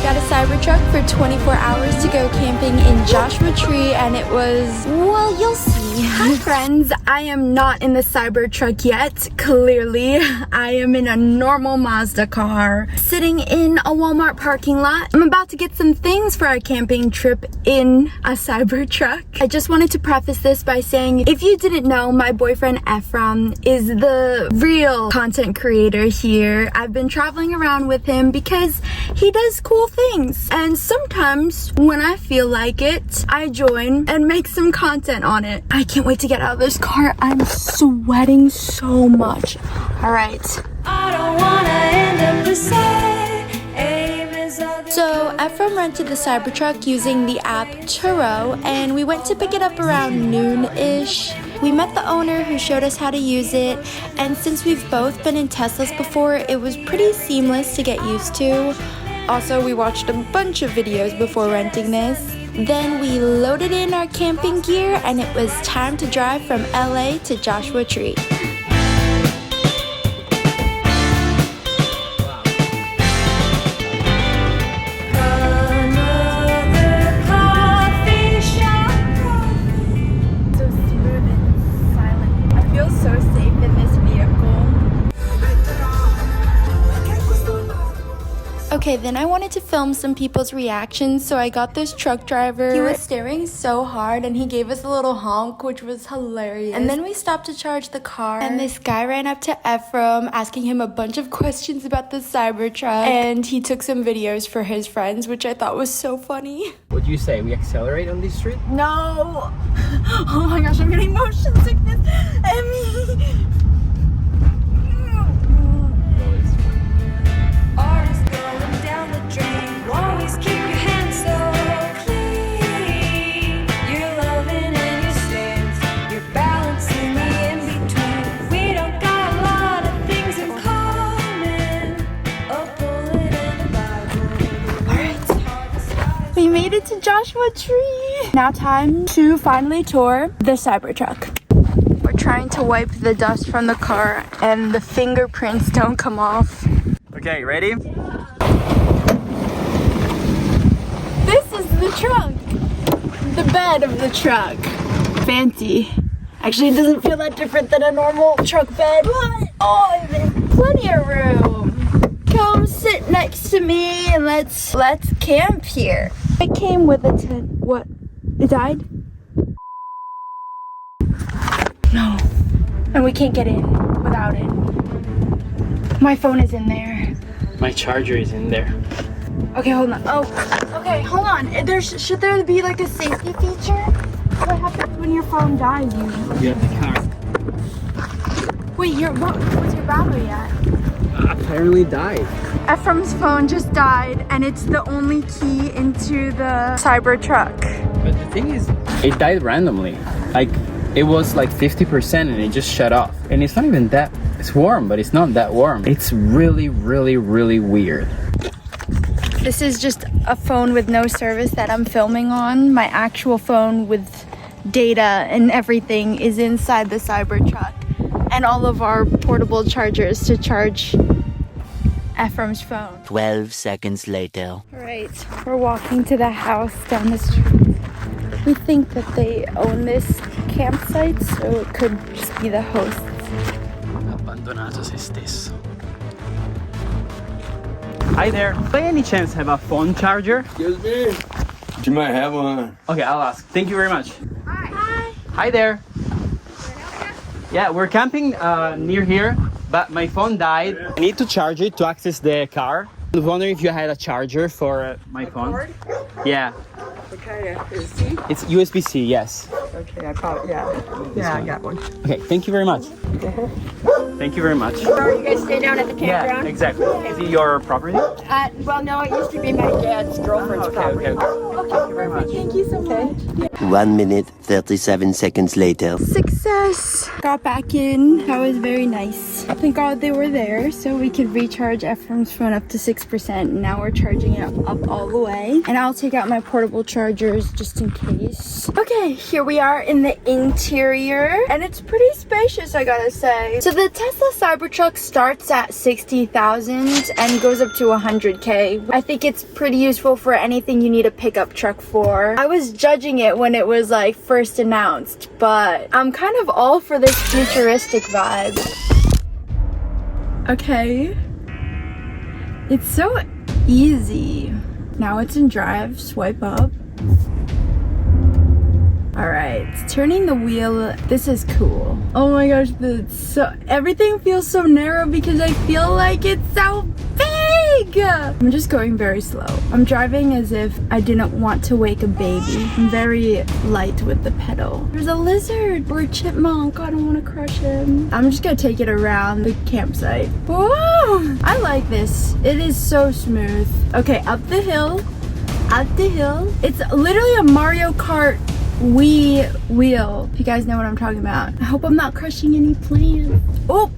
got a Cybertruck for 24 hours to go camping in Joshua Tree, and it was, well, you'll see. Hi friends, I am not in the Cybertruck yet, clearly. I am in a normal Mazda car, sitting in a Walmart parking lot. I'm about to get some things for our camping trip in a Cybertruck. I just wanted to preface this by saying, if you didn't know, my boyfriend Efrem is the real content creator here. I've been traveling around with him because he does cool things, and sometimes when I feel like it, I join and make some content on it. I can't wait to get out of this car. I'm sweating so much. All right. I don't wanna end up the same. So Efrem rented the Cybertruck using the app Turo, and we went to pick it up around noon-ish. We met the owner who showed us how to use it, and since we've both been in Teslas before, it was pretty seamless to get used to. Also, we watched a bunch of videos before renting this. Then we loaded in our camping gear, and it was time to drive from LA to Joshua Tree. Okay, then I wanted to film some people's reactions, so I got this truck driver. He was staring so hard, and he gave us a little honk, which was hilarious. And then we stopped to charge the car, and this guy ran up to Efrem, asking him a bunch of questions about the Cybertruck, and he took some videos for his friends, which I thought was so funny. What do you say? We accelerate on this street? No! Oh my gosh, I'm getting motion sickness. Emmy! We made it to Joshua Tree. Now time to finally tour the Cybertruck. We're trying to wipe the dust from the car and the fingerprints don't come off. Okay, ready? This is the truck. The bed of the truck. Fancy. Actually, it doesn't feel that different than a normal truck bed. But, oh, there's plenty of room. Come sit next to me and let's camp here. It came with a tent. What? It died? No. And we can't get in without it. My phone is in there. My charger is in there. Okay, hold on. Oh, okay, hold on. Should there be like a safety feature? What happens when your phone dies? You have the car. Wait, what's your battery at? Apparently died. Efrem's phone just died, and it's the only key into the Cybertruck. But the thing is, it died randomly. Like, it was like 50% and it just shut off. And it's not even that, it's warm, but it's not that warm. It's really, really, really weird. This is just a phone with no service that I'm filming on. My actual phone with data and everything is inside the Cybertruck. And all of our portable chargers to charge Efrem's phone. 12 seconds later. Alright, we're walking to the house down the street. We think that they own this campsite, so it could just be the hosts. Abandonados estes. Hi there. By any chance have a phone charger? Excuse me. You might have one. Okay, I'll ask. Thank you very much. Hi. Hi. Hi there. Yeah, we're camping near here, but my phone died. I need to charge it to access the car. I was wondering if you had a charger for my phone. Cord? Yeah. What kind of is C? It's USB-C, yes. Okay, I probably, yeah, I got one. Okay, thank you very much. Thank you very much. So you guys stay down at the Yeah, campground? exactly. Is it your property? Well, no, it used to be my dad's girlfriend's property. Thank you very much. Thank you so much. 1 minute, 37 seconds later. Success! Got back in. That was very nice. Thank God they were there so we could recharge Efrem's phone up to 6%. Now we're charging it up all the way. And I'll take out my portable chargers just in case. Okay, here we are in the interior. And it's pretty spacious, I gotta say. So the tent Tesla Cybertruck starts at 60,000 and goes up to 100K. I think it's pretty useful for anything you need a pickup truck for. I was judging it when it was like first announced, but I'm kind of all for this futuristic vibe. Okay. It's so easy. Now it's in drive, swipe up. Alright, turning the wheel. This is cool. Oh my gosh, everything feels so narrow because I feel like it's so big. I'm just going very slow. I'm driving as if I didn't want to wake a baby. I'm very light with the pedal. There's a lizard or a chipmunk. I don't want to crush him. I'm just gonna take it around the campsite. Whoa! I like this. It is so smooth. Okay, up the hill. Up the hill. It's literally a Mario Kart wheel, if you guys know what I'm talking about. I hope I'm not crushing any plants. Oh,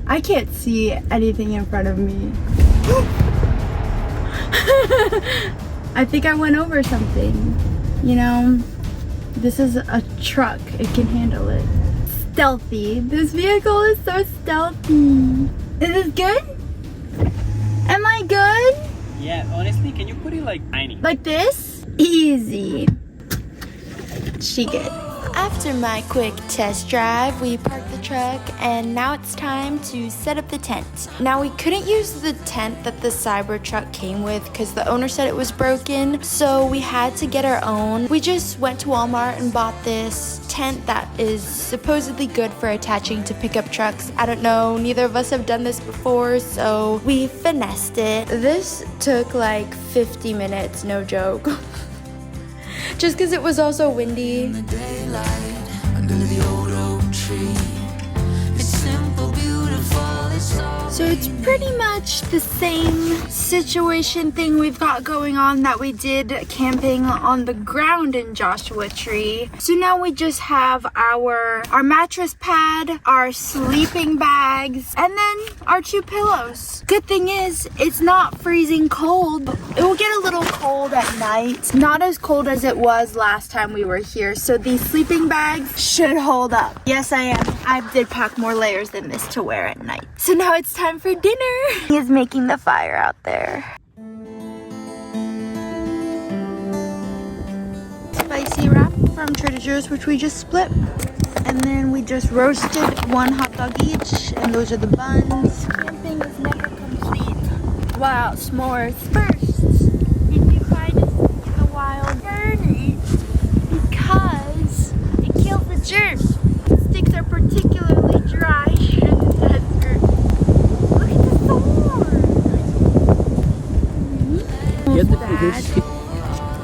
I can't see anything in front of me. I think I went over something. You know, this is a truck. It can handle it. Stealthy. This vehicle is so stealthy. Is this good? Am I good? Yeah, honestly, can you put it like tiny? Like this? Easy. She good. After my quick test drive, we parked the truck and now it's time to set up the tent. Now we couldn't use the tent that the Cybertruck came with because the owner said it was broken, so we had to get our own. We just went to Walmart and bought this tent that is supposedly good for attaching to pickup trucks. I don't know, neither of us have done this before, so we finessed it. This took like 50 minutes, no joke. Just because it was also windy. In the daylight, under the old oak tree. It's simple, beautiful, it's all. So it's pretty much the same situation thing we've got going on that we did camping on the ground in Joshua Tree. So now we just have our mattress pad, our sleeping bags, and then our 2 pillows. Good thing is, it's not freezing cold. It will get a little cold at night. Not as cold as it was last time we were here. So these sleeping bags should hold up. Yes, I am. I did pack more layers than this to wear at night. So now it's time for dinner. He is making the fire out there. Spicy wrap from Trader Joe's, which we just split. And then we just roasted 1 hot dog each, and those are the buns. Camping is never complete. Wow, s'mores. First, if you find us in the wild, burn it because it kills the germs. Sticks are particularly dry in the desert. Look at the thorn.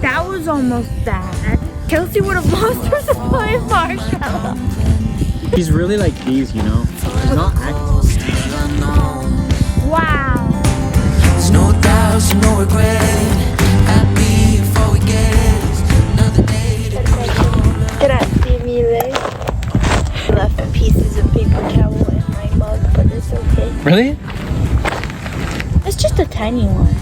That was almost bad. Kelsey would have lost her supply of marshmallows. He's really like these, you know? He's not acting. Wow. There's no doubts, no regret. Happy before we get another day to Grazie mille. I left pieces of paper towel in my mug, but it's okay. Really? It's just a tiny one.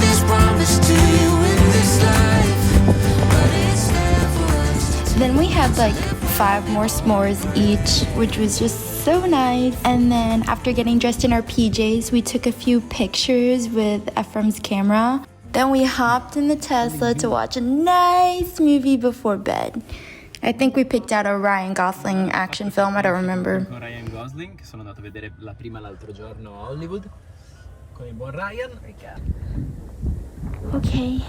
nothing's promised to you in this life, but it's there for us. Then we had like 5 more s'mores each, which was just so nice. And then after getting dressed in our PJs, we took a few pictures with Efrem's camera. Then we hopped in the Tesla to watch a nice movie before bed. I think we picked out a Ryan Gosling action film, I don't remember. Con Ryan Gosling, che sono andato a vedere la prima l'altro giorno a Hollywood con il buon Ryan. Okay.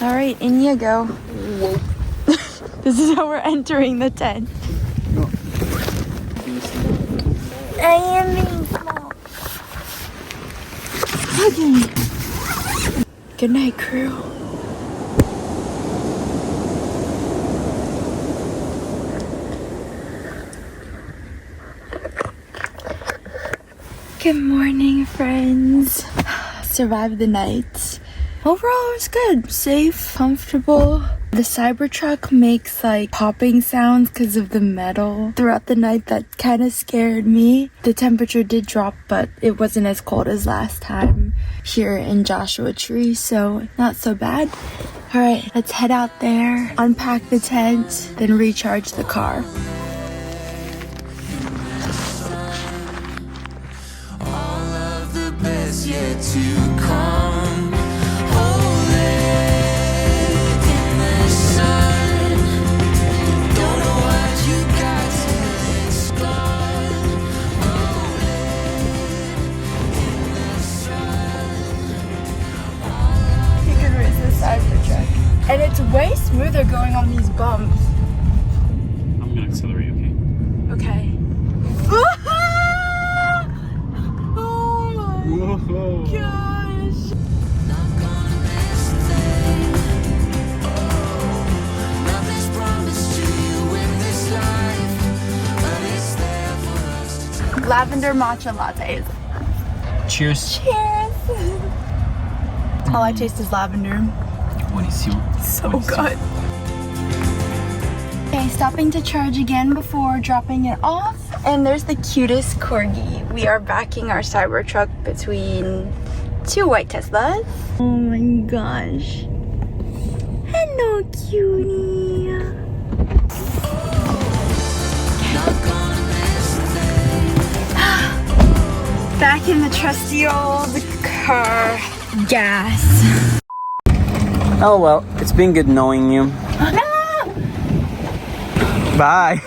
Alright, in you go. Whoa. This is how we're entering the tent. No. I am being small. Okay. Good night, crew. Good morning, friends. Survived the night. Overall, it was good. Safe, comfortable. The Cybertruck makes like popping sounds because of the metal throughout the night. That kind of scared me. The temperature did drop, but it wasn't as cold as last time here in Joshua Tree, so not so bad. All right, let's head out there, unpack the tent, then recharge the car. All of the best yet to come. Hold it in the sun. Don't know what you got till it's gone. Hold it in the sun. You can race the Cybertruck. And it's way smoother going on these bumps. I'm gonna accelerate, okay? Okay. Oh my Whoa. gosh. Not gonna miss a thing. Nothing's promised to you in this life, but it's there for us to take. Lavender matcha lattes. Cheers. Cheers. All I taste is lavender. Buenísimo. So good. Okay, stopping to charge again before dropping it off. And there's the cutest corgi. We are backing our Cybertruck between two white Teslas. Oh my gosh. Hello, cutie. Not gonna miss a thing. Back in the trusty old car. Gas. Oh well, it's been good knowing you. No! Bye.